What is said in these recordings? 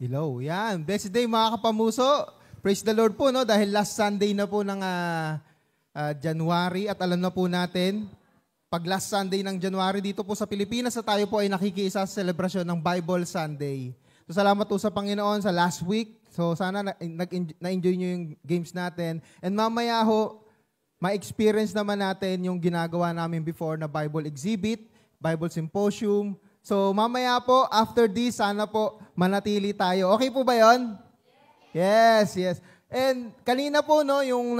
Hello. Yan. Blessed day mga kapamuso. Praise the Lord po, no? Dahil last Sunday na po ng January at alam na po natin, pag last Sunday ng January dito po sa Pilipinas, tayo po ay nakikiisa sa selebrasyon ng Bible Sunday. So salamat po sa Panginoon sa last week. So sana na-enjoy nyo yung games natin. And mamaya ho, ma-experience naman natin yung ginagawa namin before na Bible exhibit, Bible symposium. So mamaya po, after this, sana po manatili tayo. Okay po ba yon? Yes. And kanina po, no, yung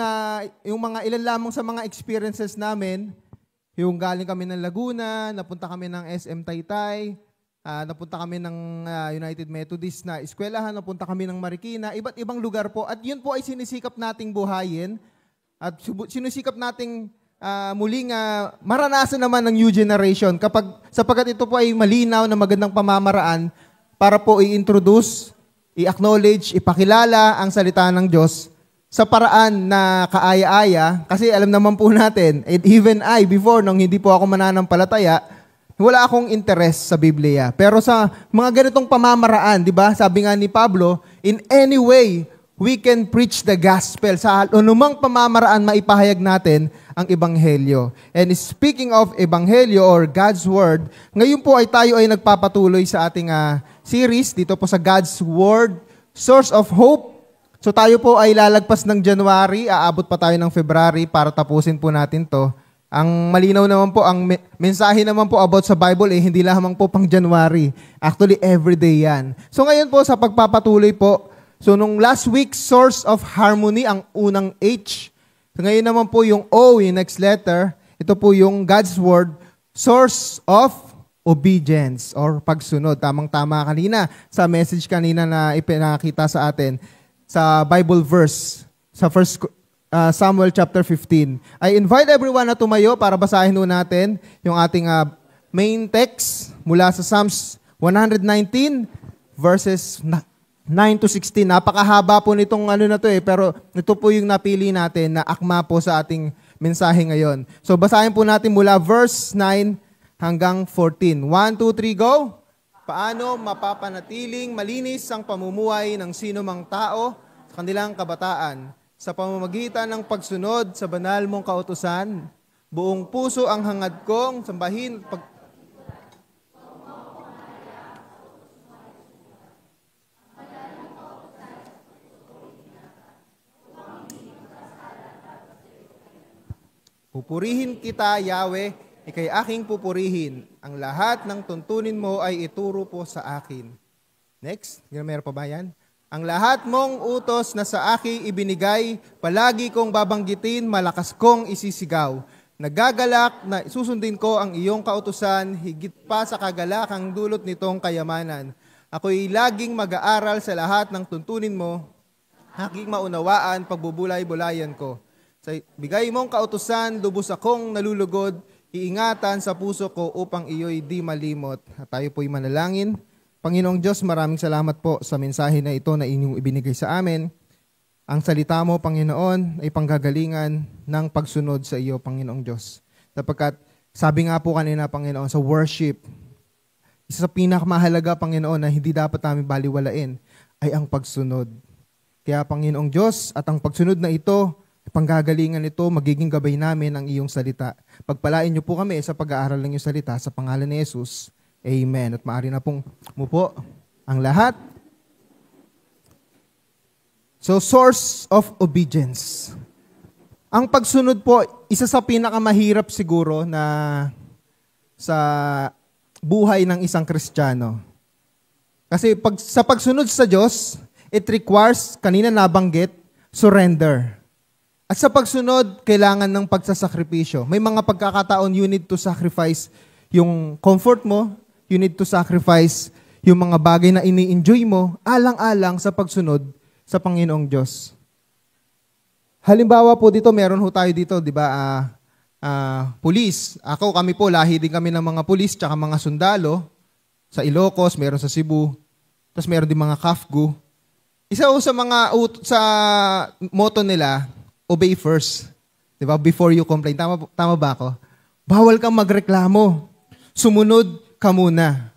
mga ilan lamang sa mga experiences namin, yung galing kami ng Laguna, napunta kami ng SM Taytay, napunta kami ng United Methodist na eskwelahan, napunta kami ng Marikina, iba't ibang lugar po. At yun po ay sinisikap nating buhayin at sinisikap nating muling maranasan naman ng new generation sapagat ito po ay malinaw na magandang pamamaraan para po i-introduce, i-acknowledge, ipakilala ang salita ng Diyos sa paraan na kaaya-aya. Kasi alam naman po natin, and even I, before, nung hindi po ako mananampalataya, wala akong interest sa Biblia. Pero sa mga ganitong pamamaraan, di ba? Sabi nga ni Pablo, in any way, we can preach the gospel. Sa anumang pamamaraan, maipahayag natin ang Ebanghelyo. And speaking of Ebanghelyo or God's Word, ngayon po ay tayo ay nagpapatuloy sa ating series dito po sa God's Word, Source of Hope. So tayo po ay lalagpas ng January, aabot pa tayo ng February para tapusin po natin to. Ang malinaw naman po, ang mensahe naman po about sa Bible hindi lamang po pang January. Actually, everyday yan. So ngayon po sa pagpapatuloy po, so nung last week, Source of Harmony, ang unang H. So ngayon naman po yung O, yung next letter, ito po yung God's Word, Source of Obedience or pagsunod. Tamang-tama kanina sa message kanina na ipinakita sa atin sa Bible verse sa 1 Samuel chapter 15. I invite everyone na tumayo para basahin natin yung ating main text mula sa Psalms 119 verses 9 to 16. Napakahaba po nitong na to pero ito po yung napili natin na akma po sa ating mensahe ngayon. So basahin po natin mula verse 9 hanggang 14. 1, 2, 3, go! Paano mapapanatiling malinis ang pamumuhay ng sino mang tao sa kanilang kabataan sa pamamagitan ng pagsunod sa banal mong kautusan? Buong puso ang hangad kong sambahin Pupurihin kita, Yahweh, ikay aking pupurihin. Ang lahat ng tuntunin mo ay ituro po sa akin. Next, meron pa ba yan? Ang lahat mong utos na sa akin ibinigay, palagi kong babanggitin, malakas kong isisigaw. Nagagalak na susundin ko ang iyong kautusan, higit pa sa kagalakang dulot nitong kayamanan. Ako'y laging mag-aaral sa lahat ng tuntunin mo, aking maunawaan, pagbubulay-bulayan ko. Sa bigay mong kautusan, lubos akong nalulugod, iingatan sa puso ko upang iyo'y di malimot. At tayo po'y manalangin. Panginoong Diyos, maraming salamat po sa mensahe na ito na inyong ibinigay sa amin. Ang salita mo, Panginoon, ay panggagalingan ng pagsunod sa iyo, Panginoong Diyos. Sapagkat sabi nga po kanina, Panginoon, sa worship, isa sa pinakamahalaga, Panginoon, na hindi dapat namin baliwalain ay ang pagsunod. Kaya, Panginoong Diyos, at ang pagsunod na ito, panggagalingan ito, magiging gabay namin ang iyong salita. Pagpalain niyo po kami sa pag-aaral ng iyong salita sa pangalan ni Jesus. Amen. At maaari na pong mupo ang lahat. So, source of obedience. Ang pagsunod po, isa sa pinakamahirap siguro na sa buhay ng isang Kristiyano. Kasi sa pagsunod sa Diyos, it requires, kanina nabanggit, surrender. At sa pagsunod, kailangan ng pagsasakripisyo. May mga pagkakataon, you need to sacrifice yung comfort mo, you need to sacrifice yung mga bagay na ini-enjoy mo, alang-alang sa pagsunod sa Panginoong Diyos. Halimbawa po dito, meron ho tayo dito, di ba, pulis. Kami po, lahi din kami ng mga pulis, tsaka mga sundalo. Sa Ilocos, meron sa Cebu. Tapos meron din mga Kafgu. Isa ho sa mga, sa motto nila, obey first. Diba? Before you complain. Tama ba ako? Bawal kang magreklamo. Sumunod ka muna.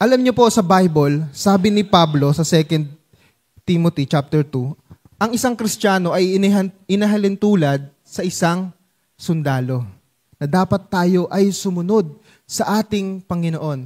Alam niyo po sa Bible, sabi ni Pablo sa 2 Timothy chapter 2, ang isang Kristiyano ay inahalin tulad sa isang sundalo na dapat tayo ay sumunod sa ating Panginoon.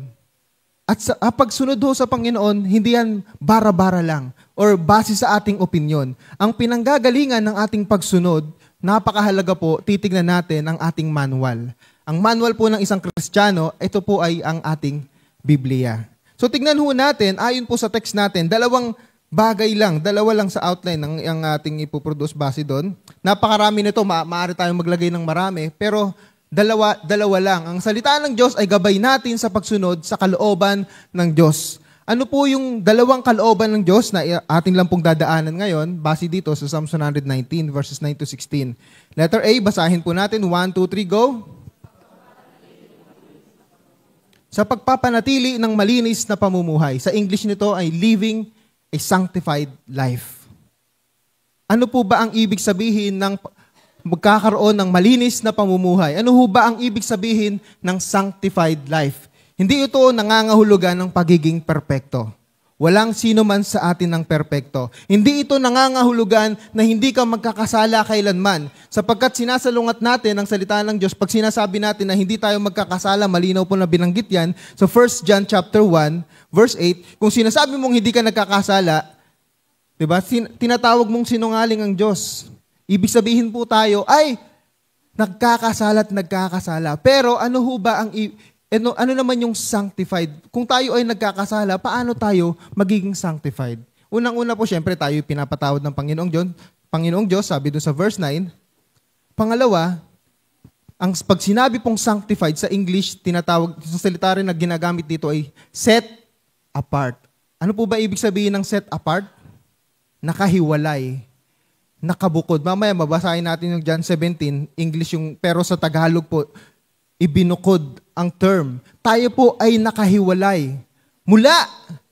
At sa pagsunod ho sa Panginoon, hindi yan bara-bara lang or base sa ating opinyon. Ang pinanggagalingan ng ating pagsunod, napakahalaga po, titignan natin ang ating manual. Ang manual po ng isang Kristiyano, ito po ay ang ating Biblia. So tignan ho natin, ayon po sa text natin, dalawang bagay lang, dalawa lang sa outline ng ating ipoproduce base doon. Napakarami nito, maaari tayong maglagay ng marami, pero dalawa lang. Ang salita ng Diyos ay gabay natin sa pagsunod sa kalooban ng Diyos. Ano po yung dalawang kalooban ng Diyos na ating lang pong dadaanan ngayon, base dito sa Psalms 119, verses 9 to 16. Letter A, basahin po natin. 1, 2, 3, go. Sa pagpapanatili ng malinis na pamumuhay. Sa English nito ay living a sanctified life. Ano po ba ang ibig sabihin ng magkakaroon ng malinis na pamumuhay? Ano ho ba ang ibig sabihin ng sanctified life? Hindi ito nangangahulugan ng pagiging perpekto. Walang sino man sa atin ng perpekto. Hindi ito nangangahulugan na hindi ka magkakasala kailanman. Sapagkat sinasalungat natin ang salita ng Diyos, pag sinasabi natin na hindi tayo magkakasala, malinaw po na binanggit yan. So 1 John chapter 1, verse 8, kung sinasabi mong hindi ka nagkakasala, diba, tinatawag mong sinungaling ang Diyos. Ibig sabihin po tayo ay nagkakasala. Pero ano ho ba ang ano naman yung sanctified? Kung tayo ay nagkakasala, paano tayo magiging sanctified? Unang-una po, syempre, tayo pinapatawad ng Panginoong Diyos, sabi doon sa verse 9. Pangalawa, pag sinabi pong sanctified sa English, tinatawag, sa salita rin na ginagamit dito ay set apart. Ano po ba ibig sabihin ng set apart? Nakahiwalay. Nakabukod. Mamaya, mabasahin natin yung John 17, English yung, pero sa Tagalog po, ibinukod ang term. Tayo po ay nakahiwalay. Mula,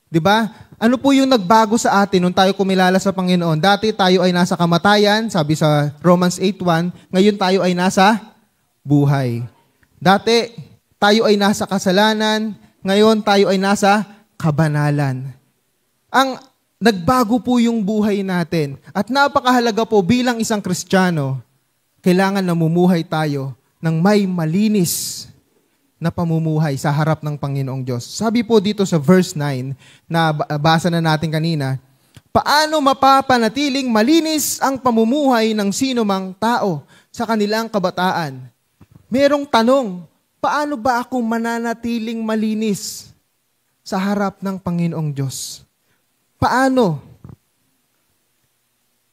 di ba? Ano po yung nagbago sa atin nung tayo kumilala sa Panginoon? Dati tayo ay nasa kamatayan, sabi sa Romans 8:1, ngayon tayo ay nasa buhay. Dati, tayo ay nasa kasalanan, ngayon tayo ay nasa kabanalan. Ang nagbago po yung buhay natin. At napakahalaga po bilang isang Kristiyano, kailangan namumuhay tayo ng may malinis na pamumuhay sa harap ng Panginoong Diyos. Sabi po dito sa verse 9, na basa na natin kanina, paano mapapanatiling malinis ang pamumuhay ng sinumang tao sa kanilang kabataan? Merong tanong, paano ba ako mananatiling malinis sa harap ng Panginoong Diyos? Paano?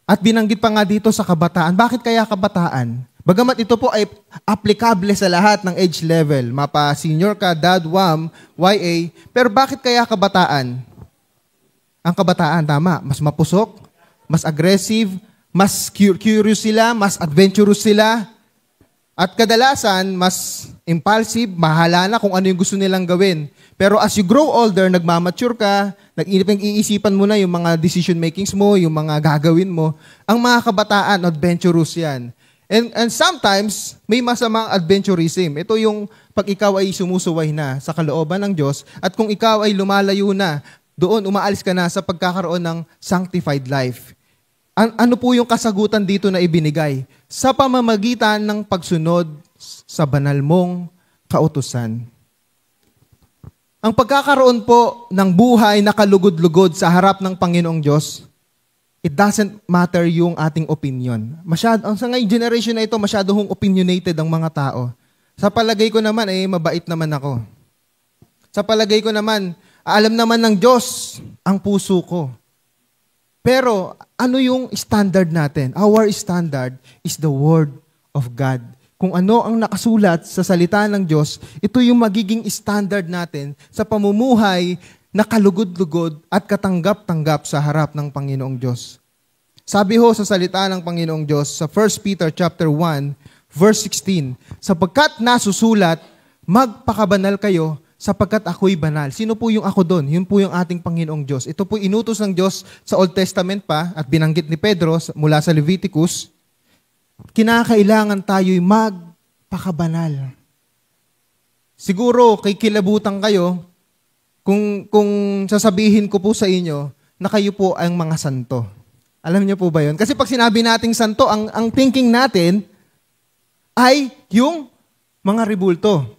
At binanggit pa nga dito sa kabataan. Bakit kaya kabataan? Bagamat ito po ay applicable sa lahat ng age level, mapa senior ka, dad, WAM, YA, pero bakit kaya kabataan? Ang kabataan, tama, mas mapusok, mas aggressive, mas curious sila, mas adventurous sila, at kadalasan, mas impulsive, mahala na kung ano yung gusto nilang gawin. Pero as you grow older, nagmamature ka, nag-iisipan mo na yung mga decision makings mo, yung mga gagawin mo. Ang mga kabataan, adventurous yan. And sometimes, may masamang adventurism. Ito yung pag ikaw ay sumusuway na sa kalooban ng Diyos at kung ikaw ay lumalayo na, doon umaalis ka na sa pagkakaroon ng sanctified life. Ano po yung kasagutan dito na ibinigay? Sa pamamagitan ng pagsunod sa banal mong kautusan. Ang pagkakaroon po ng buhay na kalugod-lugod sa harap ng Panginoong Diyos, it doesn't matter yung ating opinion. Sa ngayong generation na ito, masyado hong opinionated ang mga tao. Sa palagay ko naman, mabait naman ako. Sa palagay ko naman, alam naman ng Diyos ang puso ko. Pero, ano yung standard natin? Our standard is the Word of God. Kung ano ang nakasulat sa salita ng Diyos, ito yung magiging standard natin sa pamumuhay na kalugod-lugod at katanggap-tanggap sa harap ng Panginoong Diyos. Sabi ho sa salita ng Panginoong Diyos sa 1 Peter chapter 1, verse 16, sapagkat nasusulat, magpakabanal kayo sapagkat ako'y banal. Sino po yung ako doon? Yun po yung ating Panginoong Diyos. Ito po inutos ng Diyos sa Old Testament pa at binanggit ni Pedro mula sa Leviticus. Kinakailangan tayo'y magpakabanal. Siguro, kay kilabutan kayo, kung sasabihin ko po sa inyo na kayo po ang mga santo. Alam niyo po ba yun? Kasi pag sinabi nating santo, ang thinking natin ay yung mga ribulto.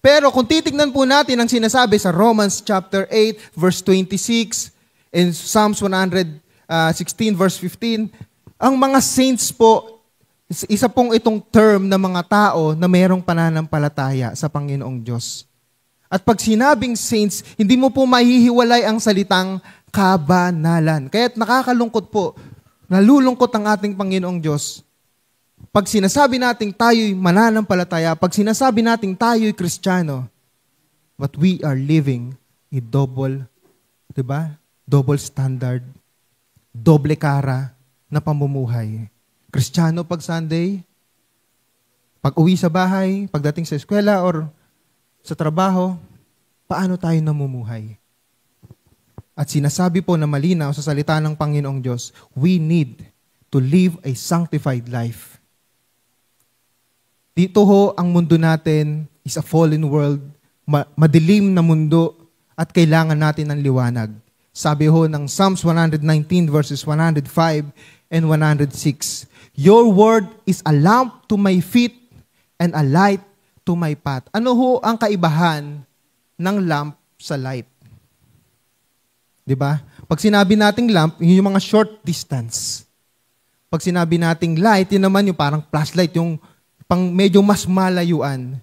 Pero kung titignan po natin ang sinasabi sa Romans chapter 8 verse 26 and Psalms 116 verse 15, ang mga saints po, isa pong itong term ng mga tao na mayroong pananampalataya sa Panginoong Diyos. At pag sinabing saints, hindi mo po mahihiwalay ang salitang kabanalan. Kaya't nakakalungkot po, nalulungkot ang ating Panginoong Diyos. Pag sinasabi nating tayo'y mananampalataya, pag sinasabi nating tayo'y Kristiyano, but we are living a double, diba? Double standard, doble kara na pamumuhay. Kristiyano pag Sunday, pag uwi sa bahay, pagdating sa eskwela or sa trabaho, paano tayo namumuhay? At sinasabi po na malinaw sa salita ng Panginoong Diyos, we need to live a sanctified life. Dito ho, ang mundo natin is a fallen world, madilim na mundo, at kailangan natin ng liwanag. Sabi ho ng Psalms 119 verses 105 and 106, your word is a lamp to my feet and a light to my path. Ano ho ang kaibahan ng lamp sa light? Diba? Pag sinabi nating lamp, yun yung mga short distance. Pag sinabi nating light, yun naman yung parang flashlight, yung pang medyo mas malayuan.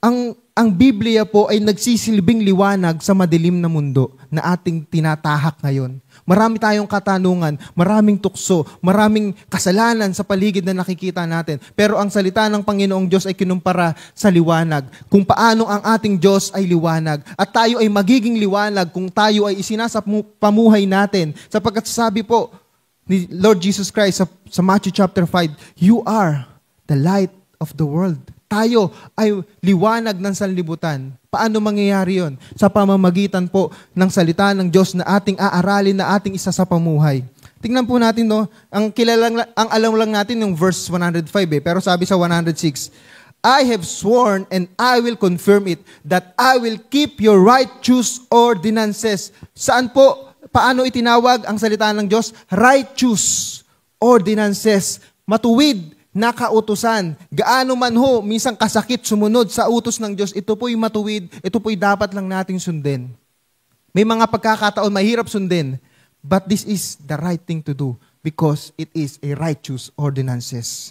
Ang Biblia po ay nagsisilbing liwanag sa madilim na mundo na ating tinatahak ngayon. Marami tayong katanungan, maraming tukso, maraming kasalanan sa paligid na nakikita natin. Pero ang salita ng Panginoong Diyos ay kinumpara sa liwanag. Kung paano ang ating Diyos ay liwanag. At tayo ay magiging liwanag kung tayo ay isinasapamuhay natin. Sapagkat sabi po ni Lord Jesus Christ sa Matthew chapter 5, you are the light of the world. Tayo ay liwanag ng sanlibutan. Paano mangyayari yon? Sa pamamagitan po ng salita ng Diyos na ating aaralin, na ating isasapamuhay. Tingnan po natin, no? Ang alam lang natin yung verse 105 pero sabi sa 106, I have sworn and I will confirm it that I will keep your righteous ordinances. Saan po? Paano itinawag ang salita ng Diyos? Righteous ordinances. Matuwid na kautusan. Gaano man ho, minsan kasakit sumunod sa utos ng Diyos, ito po'y matuwid, ito po'y dapat lang nating sundin. May mga pagkakataon, mahirap sundin, but this is the right thing to do because it is a righteous ordinances.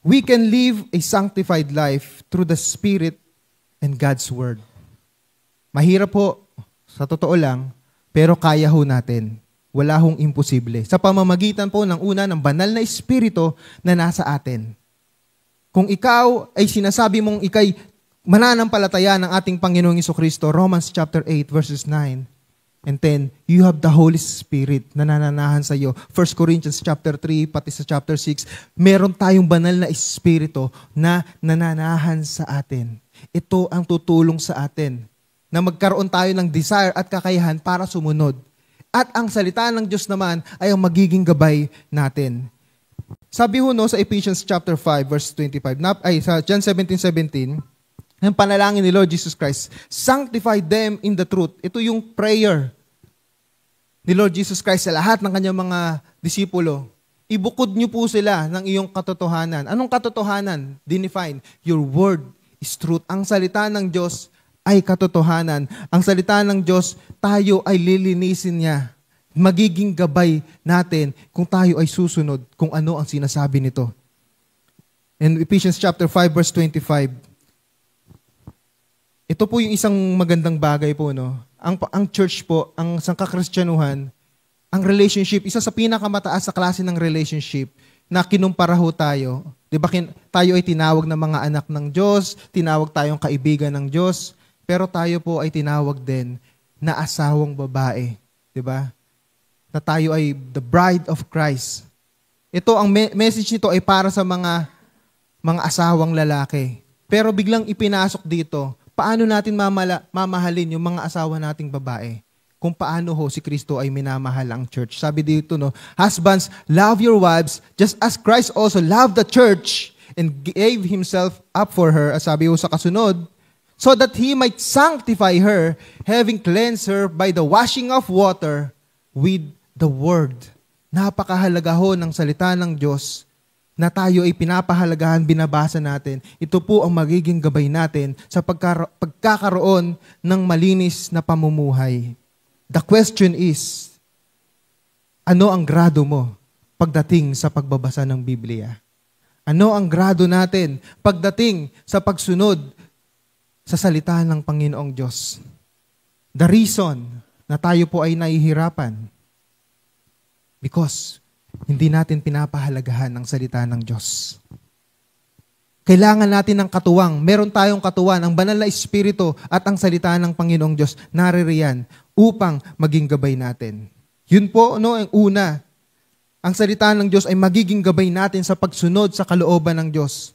We can live a sanctified life through the Spirit and God's Word. Mahirap po, sa totoo lang, pero kaya ho natin. Wala hong imposible. Sa pamamagitan po ng una ng banal na espiritu na nasa atin. Kung ikaw ay sinasabi mong ikay mananampalataya ng ating Panginoong Jesucristo, Romans chapter 8 verses 9 and 10, you have the Holy Spirit na nananahan sa iyo. 1 Corinthians chapter 3, pati sa chapter 6, meron tayong banal na espiritu na nananahan sa atin. Ito ang tutulong sa atin na magkaroon tayo ng desire at kakayahan para sumunod. At ang salita ng Diyos naman ay ang magiging gabay natin. Sabi ho no, sa Ephesians chapter 5 verse 25, sa John 17:17, ang panalangin ni Lord Jesus Christ, sanctify them in the truth. Ito yung prayer ni Lord Jesus Christ sa lahat ng kanyang mga disipulo. Ibukod niyo po sila ng iyong katotohanan. Anong katotohanan? Define. Your word is truth. Ang salita ng Diyos ay katotohanan. Ang salita ng Diyos, tayo ay lilinisin niya. Magiging gabay natin kung tayo ay susunod kung ano ang sinasabi nito. In Ephesians chapter 5 verse 25, ito po yung isang magandang bagay po, no? Ang church po, ang sangkakristyanuhan, ang relationship, isa sa pinakamataas sa klase ng relationship na kinumpara ho tayo. Di ba tayo ay tinawag na mga anak ng Diyos, tinawag tayong kaibigan ng Diyos, pero tayo po ay tinawag din na asawang babae. Diba? Na tayo ay the bride of Christ. Ito, ang message nito ay para sa mga asawang lalaki. Pero biglang ipinasok dito, paano natin mamahalin yung mga asawa nating babae? Kung paano ho si Kristo ay minamahal ang church. Sabi dito, no, husbands, love your wives just as Christ also loved the church and gave Himself up for her. As sabi ho sa kasunod, so that He might sanctify her, having cleansed her by the washing of water with the Word. Napakahalaga ho ng salita ng Diyos na tayo ay pinapahalagahan, binabasa natin. Ito po ang magiging gabay natin sa pagkakaroon ng malinis na pamumuhay. The question is, ano ang grado mo pagdating sa pagbabasa ng Biblia? Ano ang grado natin pagdating sa pagsunod sa salita ng Panginoong Diyos? The reason na tayo po ay nahihirapan, because hindi natin pinapahalagahan ang salita ng Diyos. Kailangan natin ng katuwang. Meron tayong katuwang, ang banal na Espiritu at ang salita ng Panginoong Diyos naririyan upang maging gabay natin. Yun po, ang una. Ang salita ng Diyos ay magiging gabay natin sa pagsunod sa kalooban ng Diyos.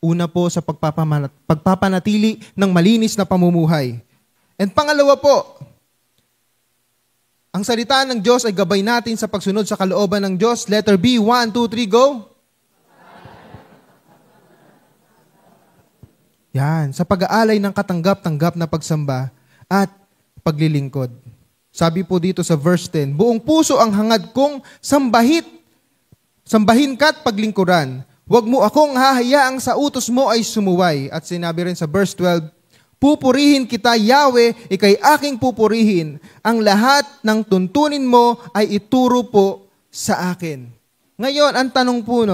Una po sa pagpapanatili ng malinis na pamumuhay. And pangalawa po, ang salita ng Diyos ay gabay natin sa pagsunod sa kalooban ng Diyos. Letter B, 1, 2, 3, go. Yan, sa pag-aalay ng katanggap-tanggap na pagsamba at paglilingkod. Sabi po dito sa verse 10, buong puso ang hangad kong sambahin ka't paglingkuran. Huwag mo akong hahayaang sa utos mo ay sumuway. At sinabi rin sa verse 12, pupurihin kita, Yahweh, ikay aking pupurihin. Ang lahat ng tuntunin mo ay ituro po sa akin. Ngayon, ang tanong po,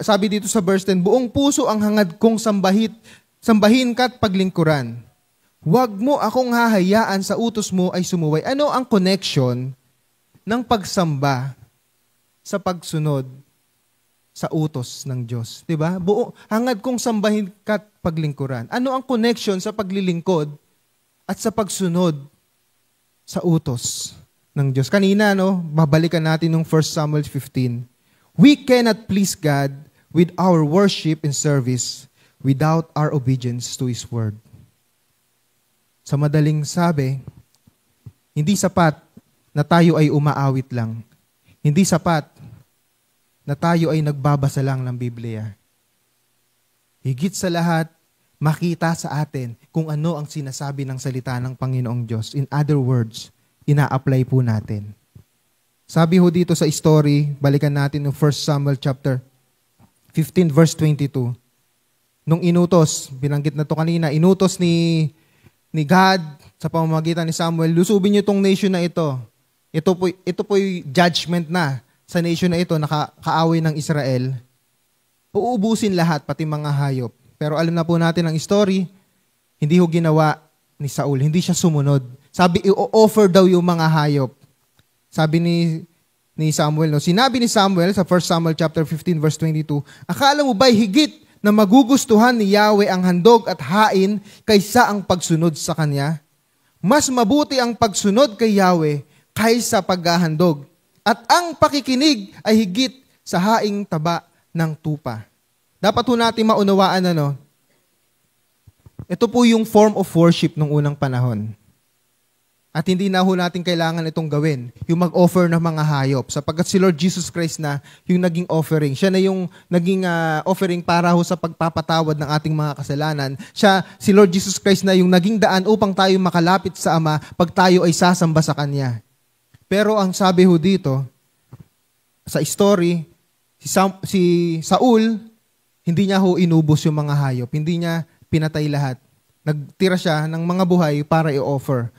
sabi dito sa verse 10, buong puso ang hangad kong sambahin ka't paglingkuran. Huwag mo akong hahayaan sa utos mo ay sumuway. Ano ang connection ng pagsamba sa pagsunod sa utos ng Diyos? Diba? Hangad kong sambahin ka't paglingkuran. Ano ang connection sa paglilingkod at sa pagsunod sa utos ng Diyos? Kanina, babalikan natin ng 1 Samuel 15. We cannot please God with our worship and service without our obedience to His Word. Sa madaling sabi, hindi sapat na tayo ay umaawit lang. Hindi sapat na tayo ay nagbabasa lang ng Biblia. Higit sa lahat, makita sa atin kung ano ang sinasabi ng salita ng Panginoong Diyos. In other words, ina-apply po natin. Sabi ho dito sa story, balikan natin ng 1 Samuel chapter 15 verse 22. Nung inutos, binanggit na to kanina, inutos ni God sa pamamagitan ni Samuel, lusubin niyo itong nation na ito. Ito po yung judgment na sa nation na ito, kaaway ng Israel. Uubusin lahat, pati mga hayop. Pero alam na po natin ang story, hindi ho ginawa ni Saul, hindi siya sumunod. Sabi, i-offer daw yung mga hayop. Sabi ni Samuel, sinabi ni Samuel sa 1 Samuel chapter 15 verse 22, akala mo ba'y higit na magugustuhan ni Yahweh ang handog at hain kaysa ang pagsunod sa Kanya? Mas mabuti ang pagsunod kay Yahweh kaysa paghahandog. At ang pakikinig ay higit sa haing taba ng tupa. Dapat po natin maunawaan ito po yung form of worship nung unang panahon. At hindi na ho natin kailangan itong gawin, yung mag-offer ng mga hayop. Sapagkat si Lord Jesus Christ na yung naging offering. Siya na yung naging offering para ho sa pagpapatawad ng ating mga kasalanan. Si Lord Jesus Christ na yung naging daan upang tayo makalapit sa Ama pag tayo ay sasamba sa Kanya. Pero ang sabi ho dito, sa story, si Saul, hindi niya ho inubos yung mga hayop. Hindi niya pinatay lahat. Nagtira siya ng mga buhay para i-offer.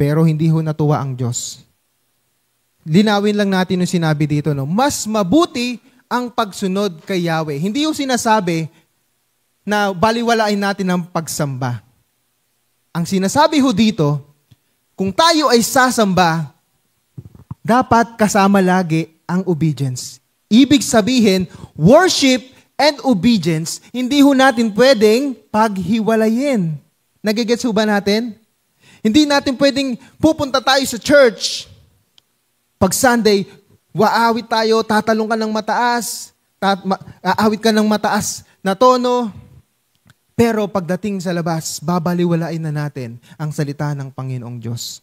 Pero hindi ho natuwa ang Diyos. Linawin lang natin yung sinabi dito, mas mabuti ang pagsunod kay Yahweh. Hindi yung sinasabi na baliwalain natin ang pagsamba. Ang sinasabi ho dito, kung tayo ay sasamba, dapat kasama lagi ang obedience. Ibig sabihin, worship and obedience, hindi ho natin pwedeng paghiwalayin. Nagigets ho ba natin? Hindi natin pwedeng pupunta tayo sa church. Pag Sunday, waawit tayo, tatalong ka ng mataas, aawit ka ng mataas na tono. Pero pagdating sa labas, babaliwalain na natin ang salita ng Panginoong Diyos.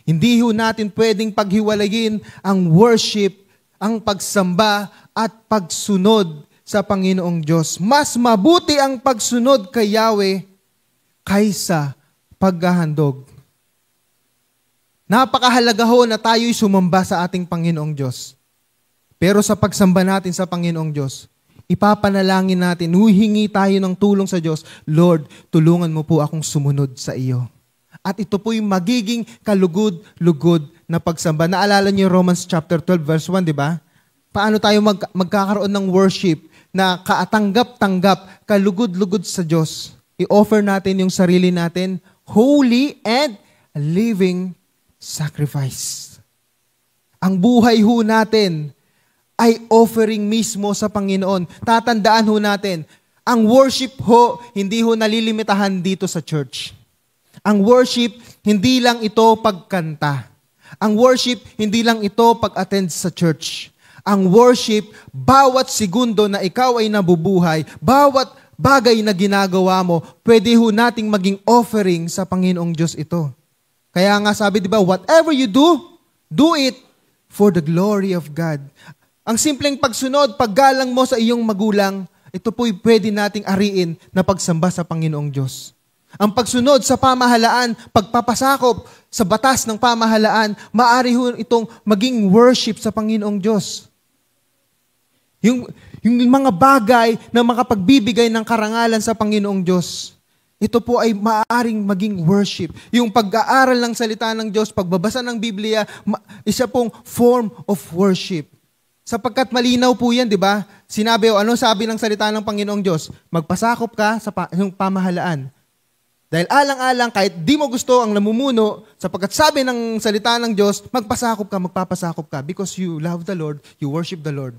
Hindi ho natin pwedeng paghiwalayin ang worship, ang pagsamba at pagsunod sa Panginoong Diyos. Mas mabuti ang pagsunod kay Yahweh kaysa paghahandog. Napakahalaga ho na tayo'y sumamba sa ating Panginoong Diyos. Pero sa pagsamba natin sa Panginoong Diyos, ipapanalangin natin, huhingi tayo ng tulong sa Diyos, Lord, tulungan mo po akong sumunod sa iyo. At ito po yung magiging kalugod-lugod na pagsamba. Naalala niyo Romans chapter 12 verse 1, di ba? Paano tayo magkakaroon ng worship na kaatanggap-tanggap, kalugod-lugod sa Diyos? I-offer natin yung sarili natin, holy and living sacrifice. Ang buhay ho natin ay offering mismo sa Panginoon. Tatandaan ho natin, ang worship ho, hindi ho nalilimitahan dito sa church. Ang worship, hindi lang ito pagkanta. Ang worship, hindi lang ito pag-attend sa church. Ang worship, bawat segundo na ikaw ay nabubuhay, bawat bagay na ginagawa mo, pwede ho nating maging offering sa Panginoong Diyos ito. Kaya nga sabi, di ba, whatever you do it for the glory of God. Ang simpleng pagsunod, paggalang mo sa iyong magulang, ito po'y pwede nating ariin na pagsamba sa Panginoong Diyos. Ang pagsunod sa pamahalaan, pagpapasakop sa batas ng pamahalaan, maaari ho itong maging worship sa Panginoong Diyos. Yung mga bagay na makapagbibigay ng karangalan sa Panginoong Diyos, ito po ay maaaring maging worship. Yung pag-aaral ng salita ng Diyos, pagbabasa ng Biblia, isa pong form of worship. Sapagkat malinaw po yan, di ba? Sinabi ano sabi ng salita ng Panginoong Diyos? Magpasakop ka sa yung pamahalaan. Dahil alang-alang, kahit di mo gusto ang namumuno, sapagkat sabi ng salita ng Diyos, magpapasakop ka because you love the Lord, you worship the Lord.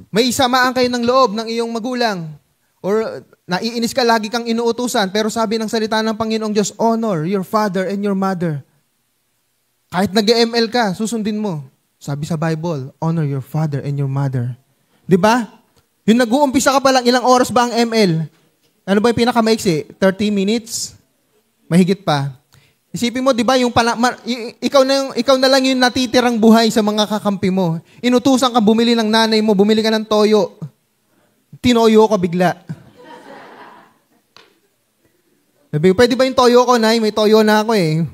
May isamaan kayo ng loob ng iyong magulang. Or naiinis ka, lagi kang inuutusan, pero sabi ng salita ng Panginoong Diyos, honor your father and your mother. Kahit nag-ML ka, susundin mo. Sabi sa Bible, honor your father and your mother. Di ba? Yung nag-uumpisa ka pa lang, ilang oras ba ang ML? Ano ba yung pinakamaiksi? 30 minutes? Mahigit pa. Isipin mo, di ba, ikaw na lang yung natitirang buhay sa mga kakampi mo. Inutusan ka bumili ng nanay mo, bumili ka ng toyo. Tinoyo ka bigla. Sabi, pwede ba yung toyo ko, Nay? May toyo na ako eh.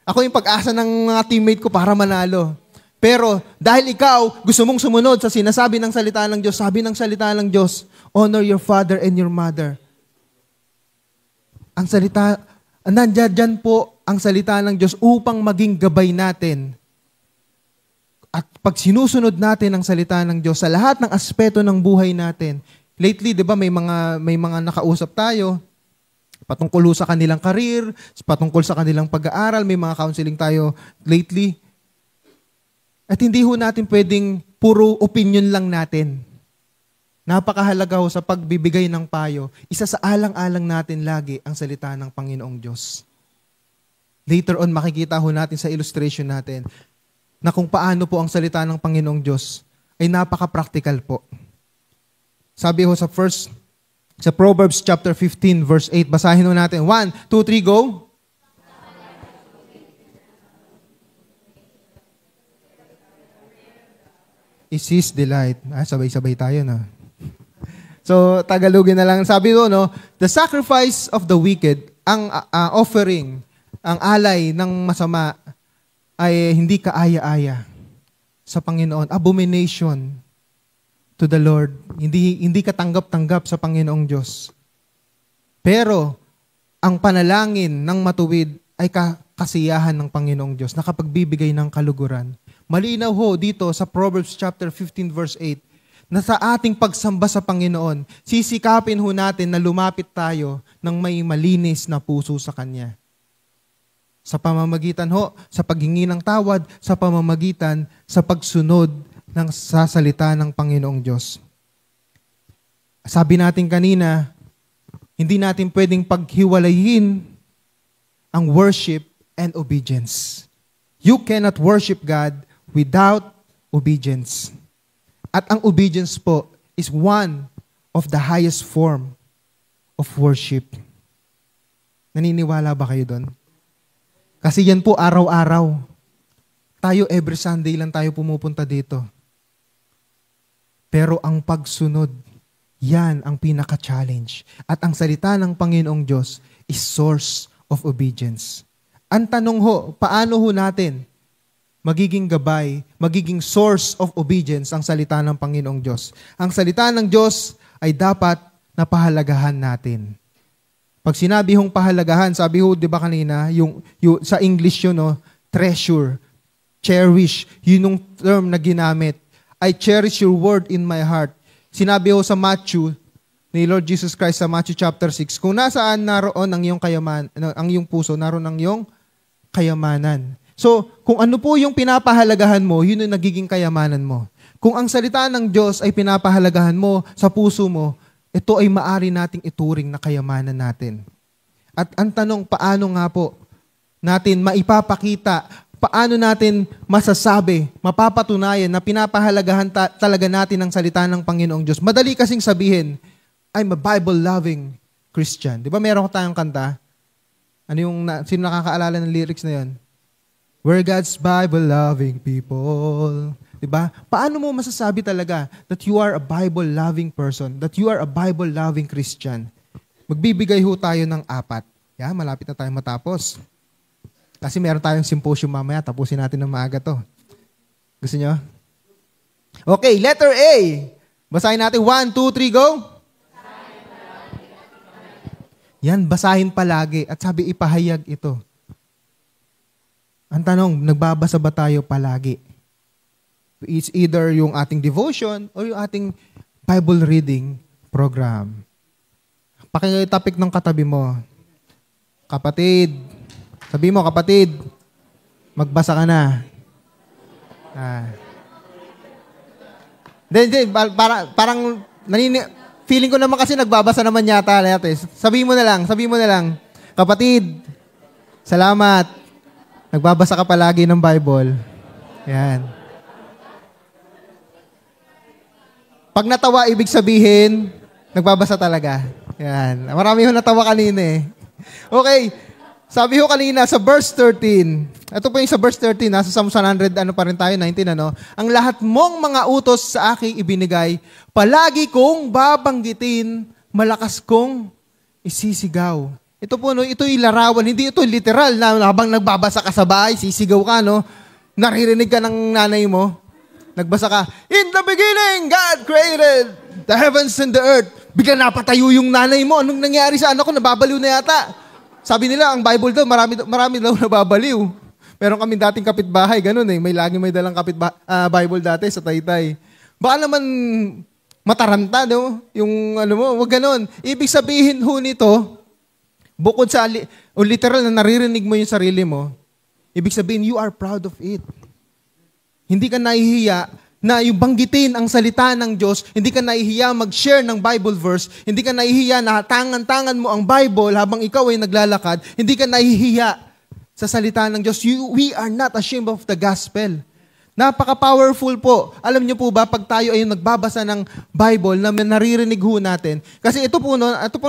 Ako yung pag-asa ng mga teammate ko para manalo. Pero dahil ikaw gusto mong sumunod sa sinasabi ng salita ng Diyos, sabi ng salita ng Diyos, honor your father and your mother. Ang salita, nandiyan po ang salita ng Diyos upang maging gabay natin. At pag sinusunod natin ang salita ng Diyos sa lahat ng aspeto ng buhay natin, lately, di ba, may mga nakausap tayo, patungkol sa kanilang career, patungkol sa kanilang pag-aaral, may mga counseling tayo lately. At hindi ho natin pwedeng puro opinion lang natin. Napakahalaga ho sa pagbibigay ng payo. Isa sa alang-alang natin lagi ang salita ng Panginoong Diyos. Later on, makikita ho natin sa illustration natin na kung paano po ang salita ng Panginoong Diyos ay napaka-practical po. Sabi ho sa Proverbs chapter 15 verse 8, basahin ho natin. 1, 2, 3, go! Is His delight. Sabay-sabay tayo na. So, Tagalogin na lang. Sabi ko, no, the sacrifice of the wicked, ang offering, ang alay ng masama, ay hindi kaaya-aya sa Panginoon. Abomination to the Lord. Hindi katanggap-tanggap sa Panginoong Diyos. Pero, ang panalangin ng matuwid ay kasiyahan ng Panginoong Diyos, nakapagbibigay ng kaluguran. Malinaw ho dito sa Proverbs chapter 15 verse 8 na sa ating pagsamba sa Panginoon, sisikapin ho natin na lumapit tayo ng may malinis na puso sa Kanya. Sa pamamagitan ho, sa paghingi ng tawad, sa pamamagitan sa pagsunod ng sasalita ng Panginoong Diyos. Sabi natin kanina, hindi natin pwedeng paghiwalayin ang worship and obedience. You cannot worship God without obedience. At ang obedience po is one of the highest form of worship. Naniniwala ba kayo doon? Kasi yan po araw-araw. Tayo every Sunday lang tayo pumupunta dito. Pero ang pagsunod, yan ang pinaka-challenge. At ang salita ng Panginoong Diyos, is source of obedience. Ang tanong ho, paano ho natin magiging gabay, magiging source of obedience ang salita ng Panginoong Diyos? Ang salita ng Diyos ay dapat napahalagahan natin. Pag sinabi hong pahalagahan, sabi ho, di ba kanina, yung sa English yun, no, treasure, cherish, yun yung term na ginamit. I cherish your word in my heart. Sinabi ho sa Matthew, ni Lord Jesus Christ sa Matthew chapter 6, kung nasaan naroon ang iyong ang iyong puso, naroon ang iyong kayamanan. So, kung ano po yung pinapahalagahan mo, yun yung nagiging kayamanan mo. Kung ang salita ng Diyos ay pinapahalagahan mo sa puso mo, ito ay maaari nating ituring na kayamanan natin. At ang tanong, paano nga po natin maipapakita, paano natin masasabi, mapapatunayan na pinapahalagahan talaga natin ang salita ng Panginoong Diyos? Madali kasing sabihin, I'm a Bible-loving Christian. Di ba meron tayong kanta? Sino nakakaalala ng lyrics na yun? We're God's Bible-loving people. Diba? Paano mo masasabi talaga that you are a Bible-loving person, that you are a Bible-loving Christian? Magbibigay ho tayo ng 4. Malapit na tayo matapos. Kasi meron tayong symposium mamaya, tapusin natin ng maaga to. Gusto nyo? Okay, letter A. Basahin natin. 1, 2, 3, go! Yan, basahin palagi. At sabi, ipahayag ito. Ang tanong, nagbabasa ba tayo palagi? It's either yung ating devotion or yung ating Bible reading program. Pakitapik ng katabi mo. Kapatid, sabi mo, kapatid, magbasa ka na. Parang feeling ko naman kasi nagbabasa naman yata. Sabi mo na lang, kapatid, salamat. Nagbabasa ka palagi ng Bible. Yan. Pag natawa, ibig sabihin, nagbabasa talaga. Yan. Marami yung natawa kanina eh. Okay. Sabi ko kanina sa verse 13. Ito po yung sa verse 13. Nasa Psalm 100, pa rin tayo, 19, Ang lahat mong mga utos sa aking ibinigay, palagi kong babanggitin, malakas kong isisigaw. Ito po, ito yung larawan. Hindi ito literal na habang nagbabasa ka sa bahay, sisigaw ka, naririnig ka ng nanay mo. Nagbasa ka, in the beginning, God created the heavens and the earth. Bigla napatayo yung nanay mo. Anong nangyari sa anak ko? Nababaliw na yata. Sabi nila, ang Bible daw, marami daw nababaliw. Meron kami dating kapitbahay, ganun eh. May dalang Bible dati sa Taytay. Baka naman mataranta, no? Yung wag ganun. Ibig sabihin ho nito, bukod sa literal na naririnig mo yung sarili mo, ibig sabihin, you are proud of it. Hindi ka nahihiya na yung banggitin ang salita ng Diyos, hindi ka nahihiya mag-share ng Bible verse, hindi ka nahihiya na tangan-tangan mo ang Bible habang ikaw ay naglalakad, hindi ka nahihiya sa salita ng Diyos. We are not ashamed of the gospel. Napaka-powerful po. Alam niyo po ba, pag tayo ay nagbabasa ng Bible na naririnig ho natin, kasi ito po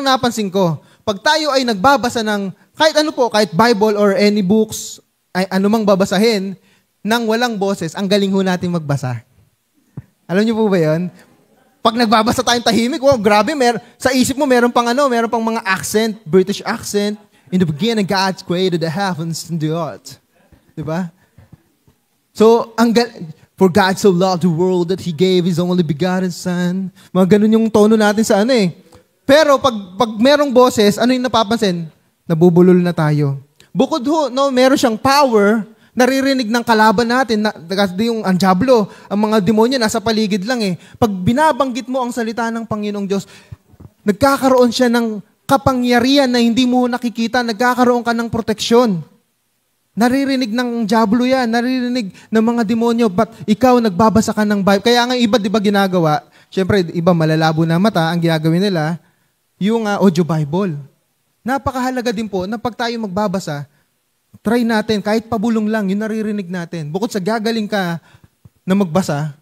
napansin ko, pag tayo ay nagbabasa ng kahit Bible or any books, ay anumang babasahin, nang walang boses, ang galing ho natin magbasa. Alam niyo po ba yun? Pag nagbabasa tayong tahimik, grabe, sa isip mo meron pang mga accent, British accent. In the beginning, God created the heavens and the earth. Diba? So, for God so loved the world that He gave His only begotten Son. Mga ganun yung tono natin sa Pero pag merong boses, ano yung napapansin? Nabubulol na tayo. Bukod ho, meron siyang power, naririnig ng kalaban natin, yung ang diablo, ang mga demonyo nasa paligid lang eh. Pag binabanggit mo ang salita ng Panginoong Diyos, nagkakaroon siya ng kapangyarihan na hindi mo nakikita, nagkakaroon ka ng proteksyon. Naririnig ng diablo yan, naririnig ng mga demonyo, but ikaw nagbabasa ka ng Bible. Kaya nga iba, di ba ginagawa? Siyempre, iba malalabo na mata, ang ginagawin nila, yung audio Bible. Napakahalaga din po na pag tayo magbabasa, try natin, kahit pabulong lang, yung naririnig natin. Bukod sa gagaling ka na magbasa,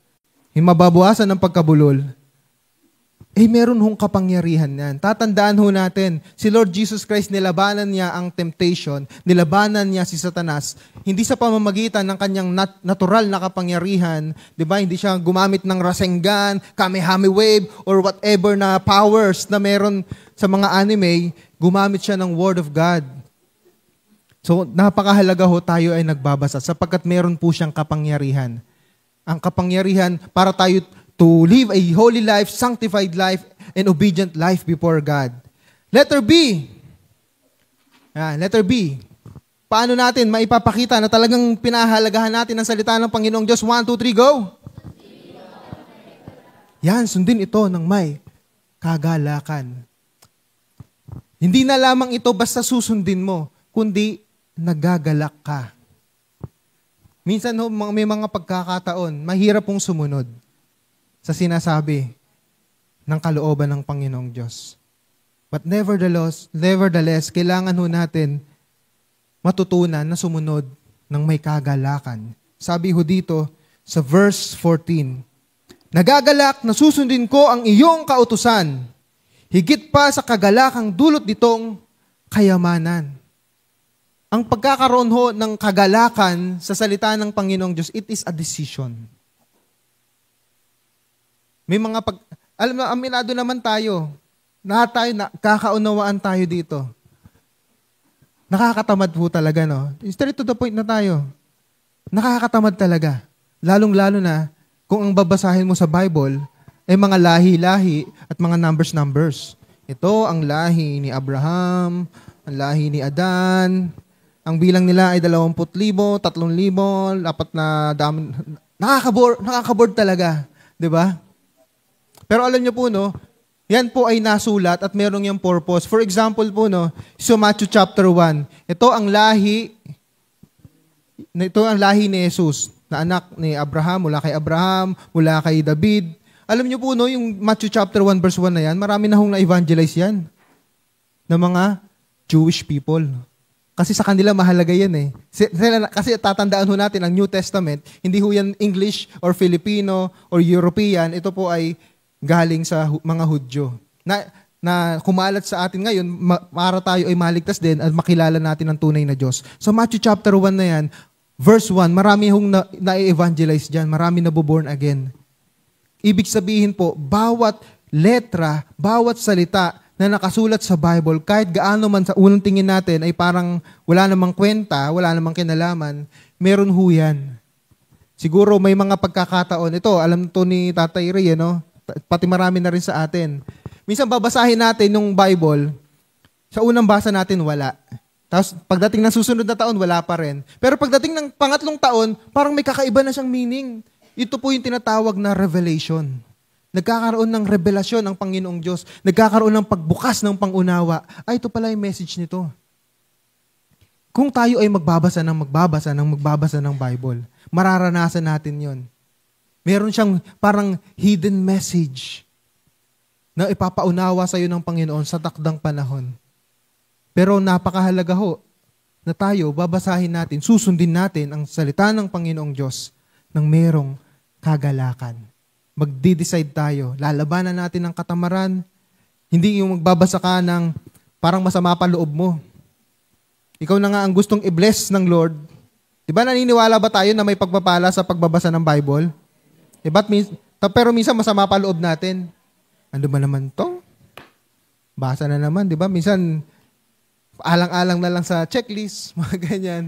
yung mababawasan ng pagkabulol, meron hong kapangyarihan yan. Tatandaan ho natin, si Lord Jesus Christ, nilabanan niya ang temptation, nilabanan niya si Satanas, hindi sa pamamagitan ng kanyang natural na kapangyarihan, di ba? Hindi siya gumamit ng Rasengan, Kamehame Wave, or whatever na powers na meron sa mga anime. gumamit siya ng Word of God. So, napakahalaga ho tayo ay nagbabasa sapagkat meron po siyang kapangyarihan. Ang kapangyarihan para tayo to live a holy life, sanctified life, and obedient life before God. Letter B. Letter B. Paano natin maipapakita na talagang pinahalagahan natin ang salita ng Panginoong Diyos? 1, 2, 3, go! Yan, sundin ito ng may kagalakan. Hindi na lamang ito basta susundin mo, kundi nagagalak ka. Minsan may mga pagkakataon, mahirap pong sumunod sa sinasabi ng kalooban ng Panginoong Diyos. But nevertheless, kailangan ho natin matutunan na sumunod ng may kagalakan. Sabi ho dito sa verse 14, nagagalak na susundin ko ang iyong kautusan, higit pa sa kagalakang dulot nitong kayamanan. Ang pagkakaroon ho ng kagalakan sa salita ng Panginoong Diyos, it is a decision. May mga alam na, aminado naman tayo. Kakaunawaan tayo dito. Nakakatamad po talaga, no? Straight to the point na tayo. Nakakatamad talaga. Lalong-lalo na kung ang babasahin mo sa Bible ay mga lahi-lahi at mga numbers. Ito ang lahi ni Abraham, ang lahi ni Adan. Ang bilang nila ay 20,000, 3,000, apat na dami. Nakaka-board talaga. Diba? Pero alam niyo po, no, yan po ay nasulat at merong yung purpose. For example po, no, so Matthew chapter 1, ito ang lahi ni Jesus, na anak ni Abraham, mula kay Abraham, mula kay David. Alam niyo po, no, yung Matthew chapter 1 verse 1 na yan, marami na hong na-evangelize yan ng mga Jewish people. Kasi sa kanila mahalaga yan eh. Kasi tatandaan ho natin, ang New Testament, hindi ho yan English or Filipino or European, ito po ay galing sa mga Hudyo. Na kumalat sa atin ngayon, para tayo ay maligtas din at makilala natin ang tunay na Diyos. So Matthew chapter 1 na yan, verse 1, marami hong na-evangelize dyan, marami na born again. Ibig sabihin po, bawat letra, bawat salita na nakasulat sa Bible, kahit gaano man sa unang tingin natin ay parang wala namang kwenta, wala namang kinalaman, meron ho yan. Siguro may mga pagkakataon, ito, alam to ni Tatay Ray, no? Pati marami na rin sa atin. Minsan babasahin natin yung Bible, sa unang basa natin wala. Tapos pagdating ng susunod na taon, wala pa rin. Pero pagdating ng pangatlong taon, parang may kakaiba na siyang meaning. Ito po yung tinatawag na revelation. Nagkakaroon ng revelasyon ang Panginoong Diyos. Nagkakaroon ng pagbukas ng pangunawa. Ay, ito pala yung message nito. Kung tayo ay magbabasa ng Bible, mararanasan natin yon. Meron siyang parang hidden message na ipapaunawa sa iyo ng Panginoon sa takdang panahon. Pero napakahalaga ho na tayo, babasahin natin, susundin natin ang salita ng Panginoong Diyos ng merong kagalakan. Magde-decide tayo. Lalabanan natin ang katamaran. Hindi yung magbabasa ka ng parang masama pa loob mo. Ikaw na nga ang gustong i-bless ng Lord. Diba naniniwala ba tayo na may pagpapala sa pagbabasa ng Bible? Diba? Pero minsan masama pa loob natin. Ano ba naman to? Basa na naman, diba? Minsan alang-alang na lang sa checklist, mga ganyan.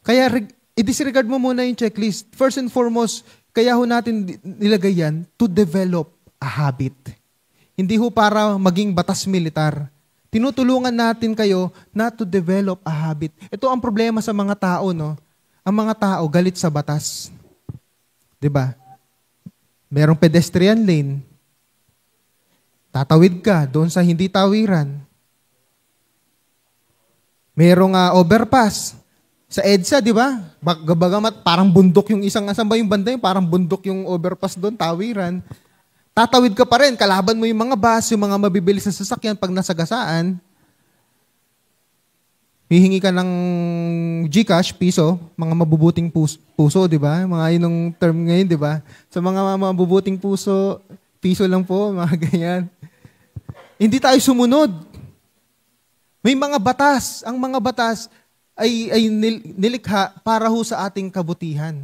Kaya i-disregard mo muna yung checklist. First and foremost, kaya ho natin nilagay yan to develop a habit. Hindi ho para maging batas militar. Tinutulungan natin kayo na to develop a habit. Ito ang problema sa mga tao, no? Ang mga tao galit sa batas. 'Di ba? Merong pedestrian lane. Tatawid ka doon sa hindi tawiran. Merong overpass. Sa EDSA, di ba? Bagamat parang bundok yung isang, asan ba yung banda yun? Parang bundok yung overpass doon, tawiran. Tatawid ka pa rin, kalaban mo yung mga bus, yung mga mabibilis na sasakyan pag nasagasaan. Hihingi ka ng GCash, piso, mga mabubuting puso, di ba? Mga yun ang term ngayon, di ba? Sa mga mabubuting puso, piso lang po, mga ganyan. Hindi tayo sumunod. May mga batas. Ang mga batas ay nilikha para ho sa ating kabutihan.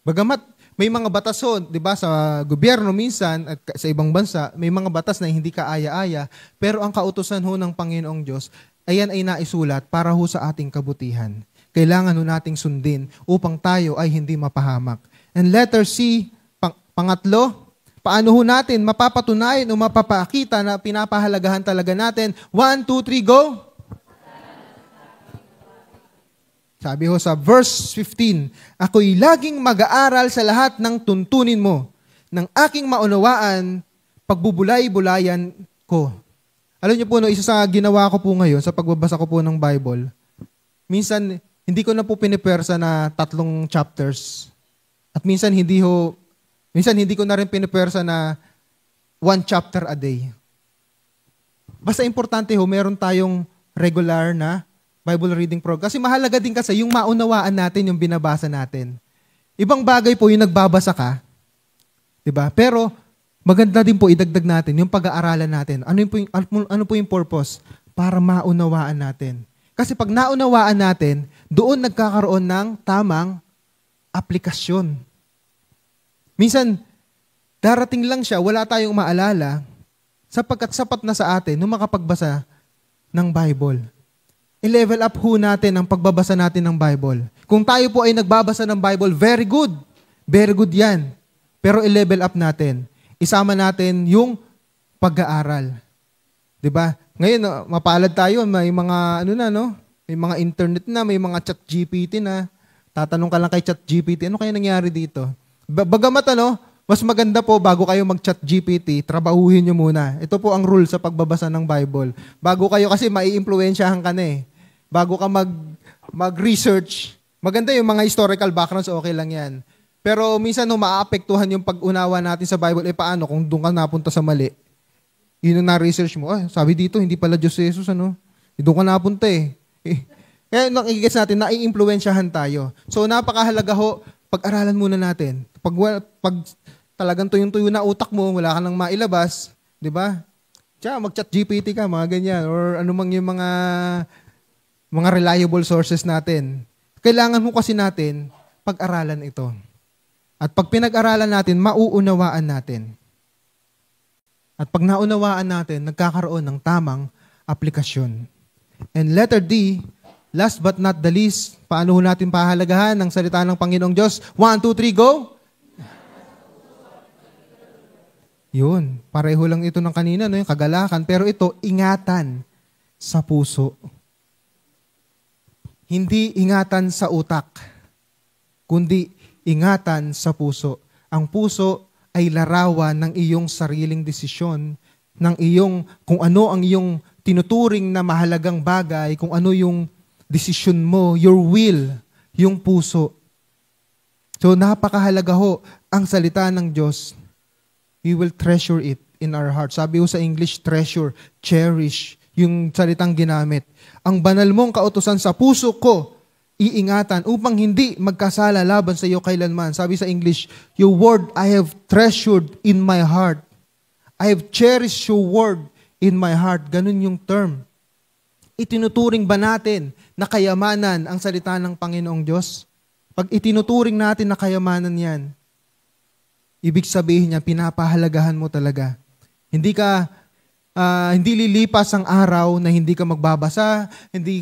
Bagamat may mga batas ho, 'di ba, sa gobyerno minsan at sa ibang bansa, may mga batas na hindi kaaya-aya, pero ang kautusan ho ng Panginoong Diyos, ayan ay naisulat para ho sa ating kabutihan. Kailangan ho nating sundin upang tayo ay hindi mapahamak. And letter C, pangatlo, paano ho natin mapapatunayan o mapapakita na pinapahalagahan talaga natin? 1, 2, 3, go! Sabi ho sa verse 15, ako'y laging mag-aaral sa lahat ng tuntunin mo, ng aking maunawaan, pagbubulay-bulayan ko. Alam niyo po, no, isa sa ginawa ko po ngayon, sa pagbabasa ko po ng Bible, minsan, hindi ko na po pinipersa na 3 chapters. At minsan hindi ko na rin pinipersa na 1 chapter a day. Basta importante ho, meron tayong regular na Bible reading program. Kasi mahalaga din kasi yung maunawaan natin yung binabasa natin. Ibang bagay po yung nagbabasa ka, 'di ba? Pero maganda din po idagdag natin yung pag-aaralan natin. Ano po yung purpose? Para maunawaan natin. Kasi pag naunawaan natin, doon nagkakaroon ng tamang aplikasyon. Minsan, darating lang siya, wala tayong maalala, sapagkat sapat na sa atin nung makapagbasa ng Bible. I-level up ho natin ang pagbabasa natin ng Bible. Kung tayo po ay nagbabasa ng Bible, very good. Very good yan. Pero i-level up natin. Isama natin yung pag-aaral. 'Di ba? Ngayon, mapalad tayo, may mga may mga internet na, may mga chat GPT na. Tatanong ka lang kay chat GPT, ano kaya nangyari dito? Bagamat mas maganda po bago kayo mag-chat GPT, trabahuhin nyo muna. Ito po ang rule sa pagbabasa ng Bible. Bago kayo kasi maiimpluwensyahan ka na eh. Bago ka mag-research, maganda yung mga historical backgrounds, okay lang yan. Pero minsan maaapektuhan yung pag-unawa natin sa Bible, paano kung doon ka napunta sa mali? Yun ang na-research mo, sabi dito, hindi pala Diyos si Jesus, doon ka napunta eh. Kaya nakikigets natin, naiimpluwensyahan tayo. So napakahalaga ho, pag-aralan muna natin. Pag talagang tuyong-tuyo na utak mo, wala ka nang mailabas, di ba? Tsaka mag-chat GPT ka, mga ganyan, or anumang yung mga reliable sources natin. Kailangan mo kasi natin pag-aralan ito. At pag pinag-aralan natin, mauunawaan natin. At pag naunawaan natin, nagkakaroon ng tamang aplikasyon. And letter D, last but not the least, paano natin pahalagahan ng salita ng Panginoong Diyos? 1, 2, 3, go! Yun, pareho lang ito ng kanina, yung kagalakan. Pero ito, ingatan sa puso. Hindi ingatan sa utak, kundi ingatan sa puso. Ang puso ay larawan ng iyong sariling desisyon, ng iyong, kung ano ang iyong tinuturing na mahalagang bagay, kung ano yung desisyon mo, your will, yung puso. So napakahalaga ho ang salita ng Diyos. We will treasure it in our heart. Sabi ho sa English, treasure, cherish, yung salitang ginamit. Ang banal mong kautusan sa puso ko, iingatan upang hindi magkasala laban sa iyo kailanman. Sabi sa English, your word I have treasured in my heart. I have cherished your word in my heart. Ganun yung term. Itinuturing ba natin na kayamanan ang salita ng Panginoong Diyos? Pag itinuturing natin na kayamanan yan, ibig sabihin niya, pinapahalagahan mo talaga. Hindi lilipas ang araw na hindi ka magbabasa, hindi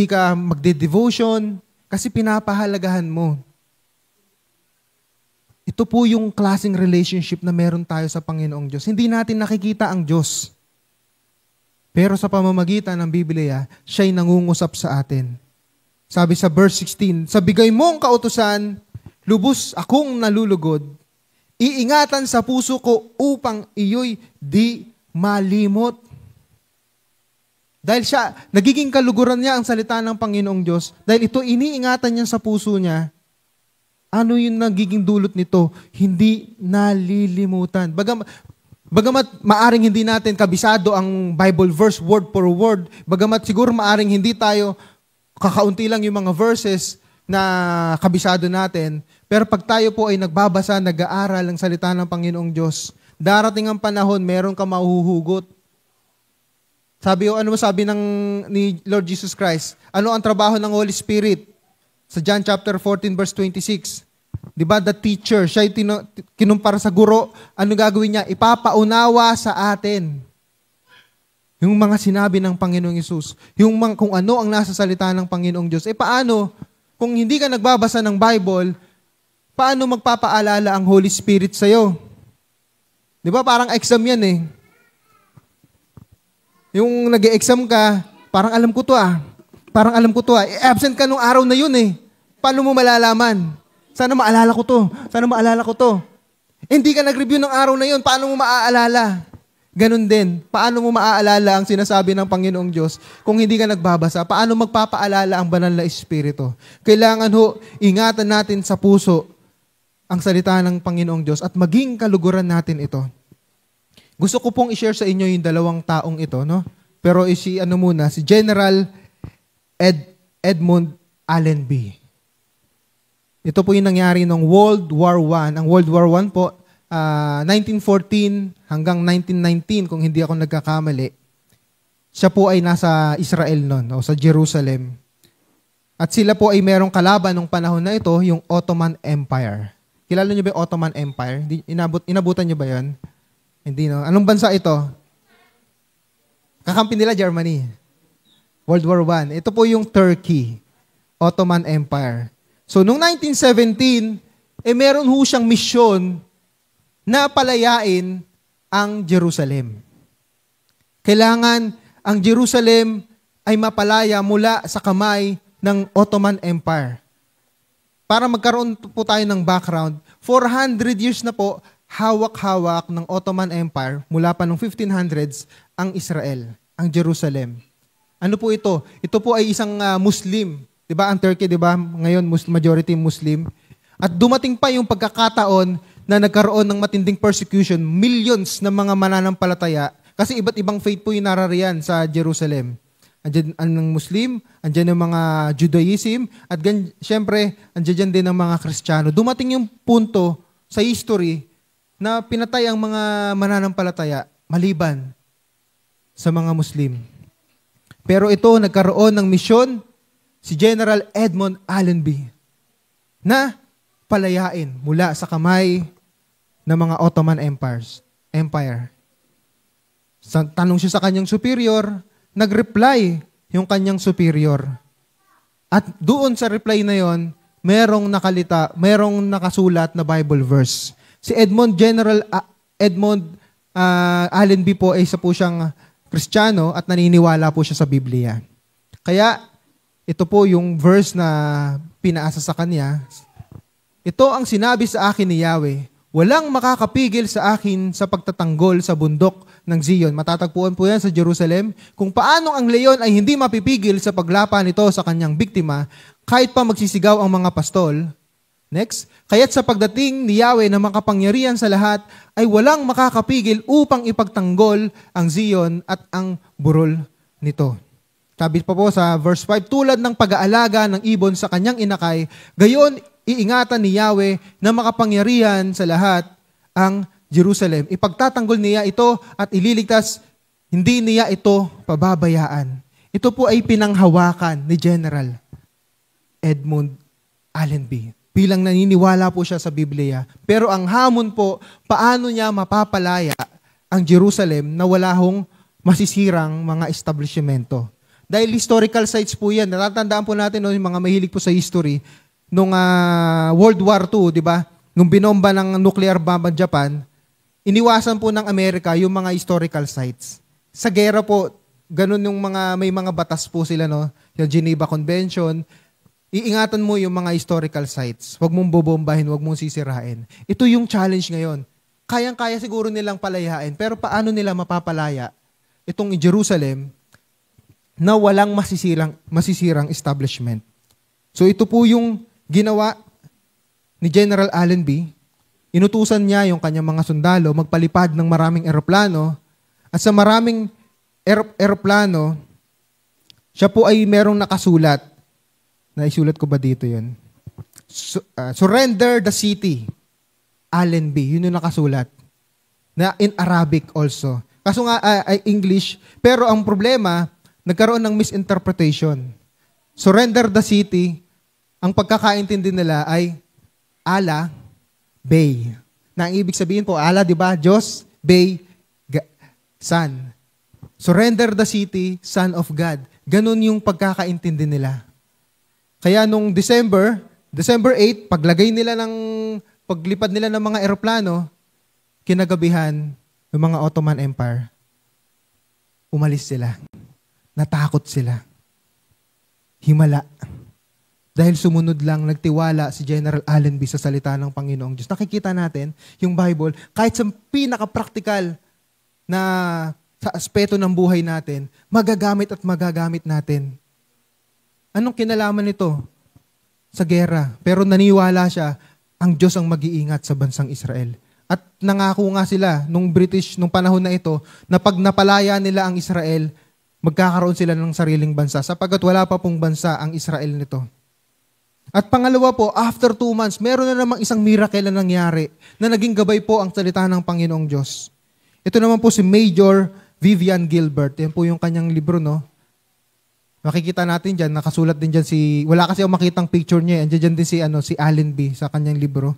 ka magde-devotion, kasi pinapahalagahan mo. Ito po yung klaseng relationship na meron tayo sa Panginoong Diyos. Hindi natin nakikita ang Diyos. Pero sa pamamagitan ng Biblia, siya'y nangungusap sa atin. Sabi sa verse 16, sa bigay mong kautusan, lubos akong nalulugod, iingatan sa puso ko upang iyo'y di malimot. Dahil siya, nagiging kaluguran niya ang salita ng Panginoong Diyos, dahil ito iniingatan niya sa puso niya, ano yung nagiging dulot nito? Hindi nalilimutan. Bagamat maaring hindi natin kabisado ang Bible verse word for word, bagamat siguro maaring hindi tayo kakaunti lang yung mga verses na kabisado natin, pero pag tayo po ay nagbabasa, nag-aaral ng salita ng Panginoong Diyos, darating ang panahon, meron ka mahuhugot. Ano sabi ni Lord Jesus Christ? Ano ang trabaho ng Holy Spirit? Sa John chapter 14 verse 26. Di ba? The teacher. Siya kinumpara sa guro. Ano gagawin niya? Ipapaunawa sa atin. Yung mga sinabi ng Panginoong Hesus. Kung ano ang nasa salita ng Panginoong Diyos. Paano? Kung hindi ka nagbabasa ng Bible, paano magpapaalala ang Holy Spirit sa'yo? Di ba? Parang exam yan eh. Yung nag-e-exam ka, parang alam ko to ah. Parang alam ko to ah. Absent ka nung araw na yun eh. Paano mo malalaman? Sana maalala ko to. Sana maalala ko to. Hindi ka nag-review ng araw na yun. Paano mo maaalala? Ganon din. Paano mo maaalala ang sinasabi ng Panginoong Diyos kung hindi ka nagbabasa? Paano magpapaalala ang banal na Espiritu? Kailangan ingatan natin sa puso ang salita ng Panginoong Diyos at maging kaluguran natin ito. Gusto ko pong i-share sa inyo yung dalawang taong ito, no? Pero si General Edmund Allenby. Ito po yung nangyari noong World War I. Ang World War I po, 1914 hanggang 1919, kung hindi ako nagkakamali. Siya po ay nasa Israel noon, o sa Jerusalem. At sila po ay merong kalaban nung panahon na ito, yung Ottoman Empire. Kilala niyo ba yung Ottoman Empire? Inabutan niyo ba yan? Hindi, no? Anong bansa ito? Kakampi nila Germany. World War I. Ito po yung Turkey, Ottoman Empire. So, noong 1917, meron siyang misyon na palayain ang Jerusalem. Kailangan ang Jerusalem ay mapalaya mula sa kamay ng Ottoman Empire. Para magkaroon po tayo ng background, 400 years na po hawak-hawak ng Ottoman Empire mula pa noong 1500s ang Israel, ang Jerusalem. Ano po ito? Ito po ay isang Muslim. Diba ang Turkey, diba? Ngayon, majority Muslim. At dumating pa yung pagkakataon na nagkaroon ng matinding persecution, millions ng mga mananampalataya, kasi iba't ibang faith po yung narariyan sa Jerusalem. Andiyan ang Muslim, andiyan ang mga Judaism, at syempre, andiyan din ang mga Kristiyano. Dumating yung punto sa history na pinatay ang mga mananampalataya maliban sa mga Muslim. Pero ito, nagkaroon ng misyon si General Edmund Allenby na palayain mula sa kamay ng mga Ottoman Empire. Tanong siya sa kanyang superior, nag-reply yung kanyang superior. At doon sa reply na yon, merong nakasulat na Bible verse. Si General Edmund Allenby po ay isa po siyang Kristiyano at naniniwala po siya sa Biblia. Kaya ito po yung verse na pinaasa sa kanya. Ito ang sinabi sa akin ni Yahweh, walang makakapigil sa akin sa pagtatanggol sa bundok ng Zion. Matatagpuan po yan sa Jerusalem. Kung paano ang leon ay hindi mapipigil sa paglapa nito sa kanyang biktima, kahit pa magsisigaw ang mga pastol. Next, kaya't sa pagdating ni Yahweh na makapangyarihan sa lahat, ay walang makakapigil upang ipagtanggol ang Zion at ang burol nito. Sabi pa po sa verse 5, tulad ng pag-aalaga ng ibon sa kanyang inakay, gayon iingatan ni Yahweh na makapangyarihan sa lahat ang Jerusalem. Ipagtatanggol niya ito at ililigtas, hindi niya ito pababayaan. Ito po ay pinanghawakan ni General Edmund Allenby. Bilang naniniwala po siya sa Biblia. Pero ang hamon po, paano niya mapapalaya ang Jerusalem na wala hong masisirang mga establishmento. Dahil historical sites po yan. Natatandaan po natin yung mga mahilig po sa history. Nung World War II, di ba? Nung binomba ng nuclear bomb ang Japan, iniwasan po ng Amerika yung mga historical sites. Sa gera po, ganun yung may mga batas po sila, no? Yung Geneva Convention. Iingatan mo yung mga historical sites. Huwag mong bobombahin, huwag mong sisirain. Ito yung challenge ngayon. Kayang-kaya siguro nilang palayain, pero paano nila mapapalaya itong Jerusalem na walang masisirang establishment? So ito po yung ginawa ni General Allenby. Inutusan niya yung kanyang mga sundalo magpalipad ng maraming eroplano, at sa maraming eroplano, siya po ay merong nakasulat. Naisulat ko ba dito yun? Surrender the city. Allenby. Yun yung nakasulat. Na in Arabic also. Kaso nga ay English. Pero ang problema, nagkaroon ng misinterpretation. Surrender the city. Ang pagkakaintindi nila ay Allah, Bay. Na ang ibig sabihin po, Allah, di ba? Diyos, Bay, Son. Surrender the city, Son of God. Ganun yung pagkakaintindi nila. Kaya nung December 8, paglipad nila ng mga eroplano, kinagabihan ng mga Ottoman Empire, umalis sila. Natakot sila. Himala. Dahil sumunod lang, nagtiwala si General Allenby sa salita ng Panginoong Diyos. Nakikita natin yung Bible, kahit sa pinaka-practical na sa aspeto ng buhay natin, magagamit at magagamit natin. Anong kinalaman nito? Sa gera. Pero naniwala siya, ang Diyos ang mag-iingat sa bansang Israel. At nangako nga sila nung British, nung panahon na ito, na pag napalaya nila ang Israel, magkakaroon sila ng sariling bansa sapagkat wala pa pong bansa ang Israel nito. At pangalawa po, after 2 months, meron na namang isang miracle na nangyari na naging gabay po ang salita ng Panginoong Diyos. Ito naman po si Major Vivian Gilbert. Yan po yung kanyang libro, no? Makikita natin dyan, nakasulat din dyan wala kasi ako makitang picture niya. Andiyan din si Allenby sa kanyang libro.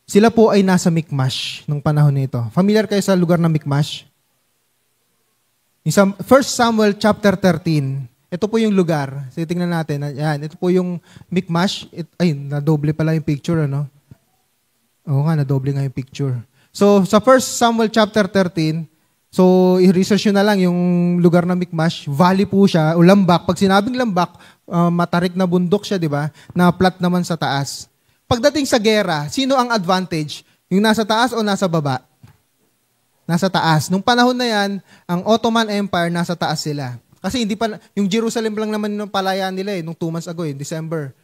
Sila po ay nasa Michmash nung panahon nito. Familiar kayo sa lugar na Michmash? 1 Samuel chapter 13. Ito po yung lugar. So, tingnan natin. Ayan, ito po yung Michmash. Nadoble pala yung picture, ano? Oo nga, nadoble nga yung picture. So, sa 1 Samuel chapter 13, so, i-research nyo na lang yung lugar na Michmash. Valley po siya, o lambak. Pag sinabing lambak, matarik na bundok siya, di ba? Na flat naman sa taas. Pagdating sa gera, sino ang advantage? Yung nasa taas o nasa baba? Nasa taas. Nung panahon na yan, ang Ottoman Empire, nasa taas sila. Kasi hindi pa, yung Jerusalem lang naman nung palayaan nila nung 2 months ago, December.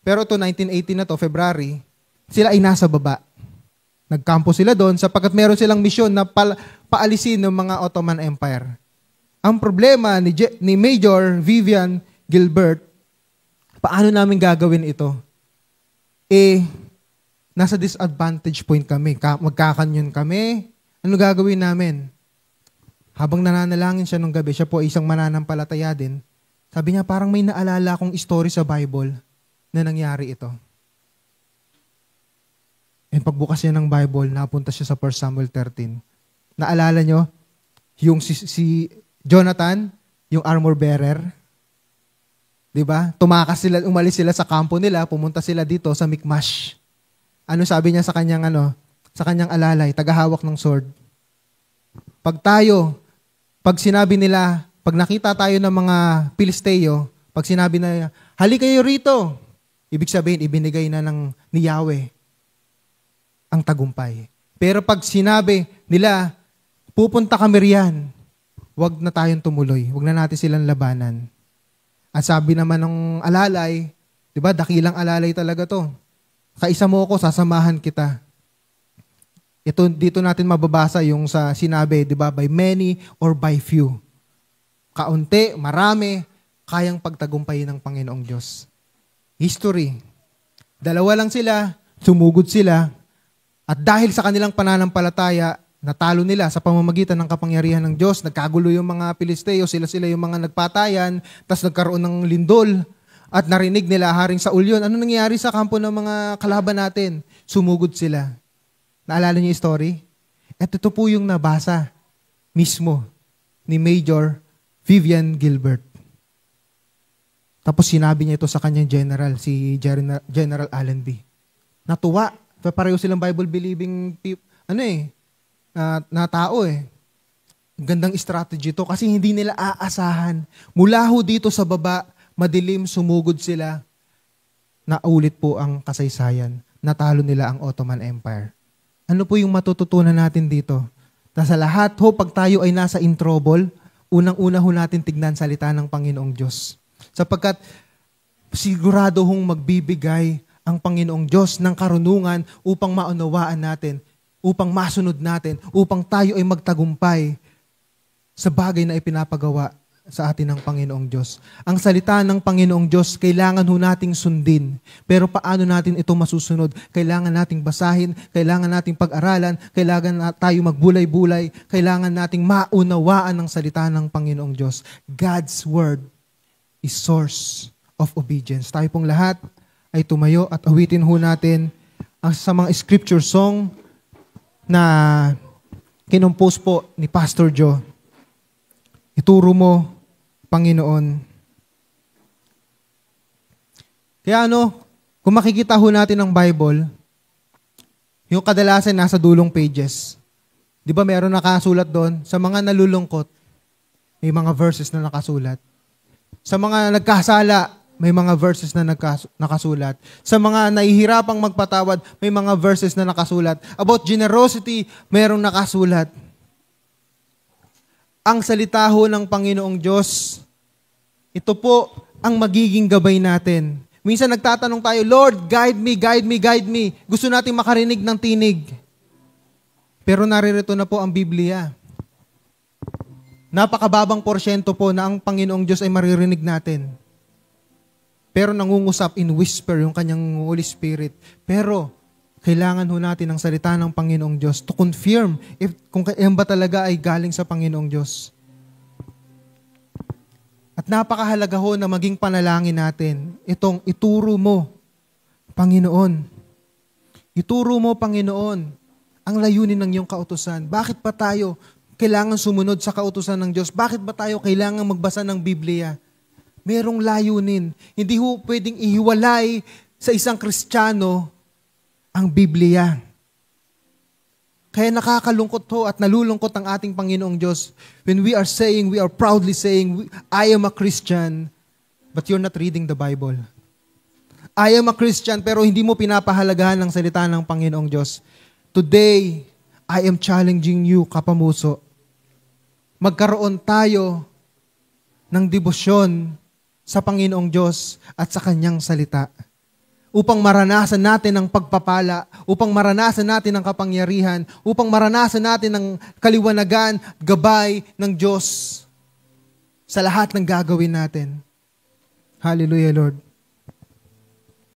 Pero ito, 1918 na to, February, sila ay nasa baba. Nagkampo sila doon sapagkat meron silang misyon na paalisin ng mga Ottoman Empire. Ang problema ni Major Vivian Gilbert, paano namin gagawin ito? Nasa disadvantage point kami. Magkakanyon kami. Ano gagawin namin? Habang nananalangin siya nung gabi, siya po isang mananampalataya din. Sabi niya, parang may naalala akong story sa Bible na nangyari ito. And pagbukas niya ng Bible, napunta siya sa 1 Samuel 13. Naalala niyo, yung si Jonathan, yung armor bearer, di ba? Umalis sila sa kampo nila, pumunta sila dito sa Michmash. Ano sabi niya sa kanyang alalay, tagahawak ng sword? Pag sinabi nila, pag nakita tayo ng mga Pilisteo, pag sinabi na, halika kayo rito, ibig sabihin, ibinigay na ni Yahweh ang tagumpay. Pero pag sinabi nila, pupunta kami riyan, wag na tayong tumuloy, wag na natin silang labanan. At sabi naman ng alalay, di ba, dakilang alalay talaga to. Kaisa mo ako, sasamahan kita. Dito natin mababasa yung sa sinabi, di ba, by many or by few. Kaunti, marami, kayang pagtagumpayin ng Panginoong Diyos. History. 2 lang sila, sumugod sila, at dahil sa kanilang pananampalataya, natalo nila sa pamamagitan ng kapangyarihan ng Diyos. Nagkagulo yung mga Pilisteo, sila yung mga nagpatayan, tapos nagkaroon ng lindol, at narinig nila Haring Saul yun. Ano nangyari sa kampo ng mga kalaban natin? Sumugod sila. Naalala niyo yung story? At ito po yung nabasa mismo ni Major Vivian Gilbert. Tapos sinabi niya ito sa kanyang general, si General Allenby. Natuwa. Pareho silang Bible-believing na tao eh. Gandang strategy to kasi hindi nila aasahan. Mula ho dito sa baba, madilim, sumugod sila. Naulit po ang kasaysayan. Natalo nila ang Ottoman Empire. Ano po yung matututunan natin dito? Sa lahat ho, pag tayo ay nasa in trouble, unang-una ho natin tignan salita ng Panginoong Diyos. Sapagkat sigurado hong magbibigay ang Panginoong Diyos ng karunungan upang maunawaan natin, upang masunod natin, upang tayo ay magtagumpay sa bagay na ipinapagawa sa atin ng Panginoong Diyos. Ang salita ng Panginoong Diyos, kailangan ho nating sundin. Pero paano natin ito masusunod? Kailangan nating basahin, kailangan nating pag-aralan, kailangan tayo magbulay-bulay, kailangan nating maunawaan ang salita ng Panginoong Diyos. God's Word is source of obedience. Tayo pong lahat ay tumayo at awitin ho natin ang sa mga scripture song na kinompose po ni Pastor Joe. Ituro mo, Panginoon. Kaya kung makikita ho natin ang Bible, yung kadalasan nasa dulong pages. Di ba meron nakasulat doon? Sa mga nalulungkot, may mga verses na nakasulat. Sa mga nagkasala, may mga verses na nakasulat. Sa mga nahihirapang magpatawad, may mga verses na nakasulat. About generosity, mayroong nakasulat. Ang salita ho ng Panginoong Diyos, ito po ang magiging gabay natin. Minsan nagtatanong tayo, Lord, guide me, guide me, guide me. Gusto natin makarinig ng tinig. Pero naririto na po ang Biblia. Napakababang porsyento po na ang Panginoong Diyos ay maririnig natin. Pero nangungusap in whisper yung kanyang Holy Spirit. Pero kailangan ho natin ang salita ng Panginoong Diyos to confirm kung yan ba talaga ay galing sa Panginoong Diyos. At napakahalaga ho na maging panalangin natin itong ituro mo, Panginoon. Ituro mo, Panginoon, ang layunin ng iyong kautusan. Bakit pa tayo kailangan sumunod sa kautusan ng Diyos? Bakit ba tayo kailangan magbasa ng Biblia? Merong layunin. Hindi ho pwedeng ihiwalay sa isang Kristiyano ang Biblia. Kaya nakakalungkot ho at nalulungkot ang ating Panginoong Diyos when we are proudly saying, I am a Christian, but you're not reading the Bible. I am a Christian, pero hindi mo pinapahalagahan ang salita ng Panginoong Diyos. Today, I am challenging you, kapamuso. Magkaroon tayo ng debosyon sa Panginoong Diyos at sa Kanyang salita. Upang maranasan natin ang pagpapala, upang maranasan natin ang kapangyarihan, upang maranasan natin ang kaliwanagan, gabay ng Diyos sa lahat ng gagawin natin. Hallelujah, Lord.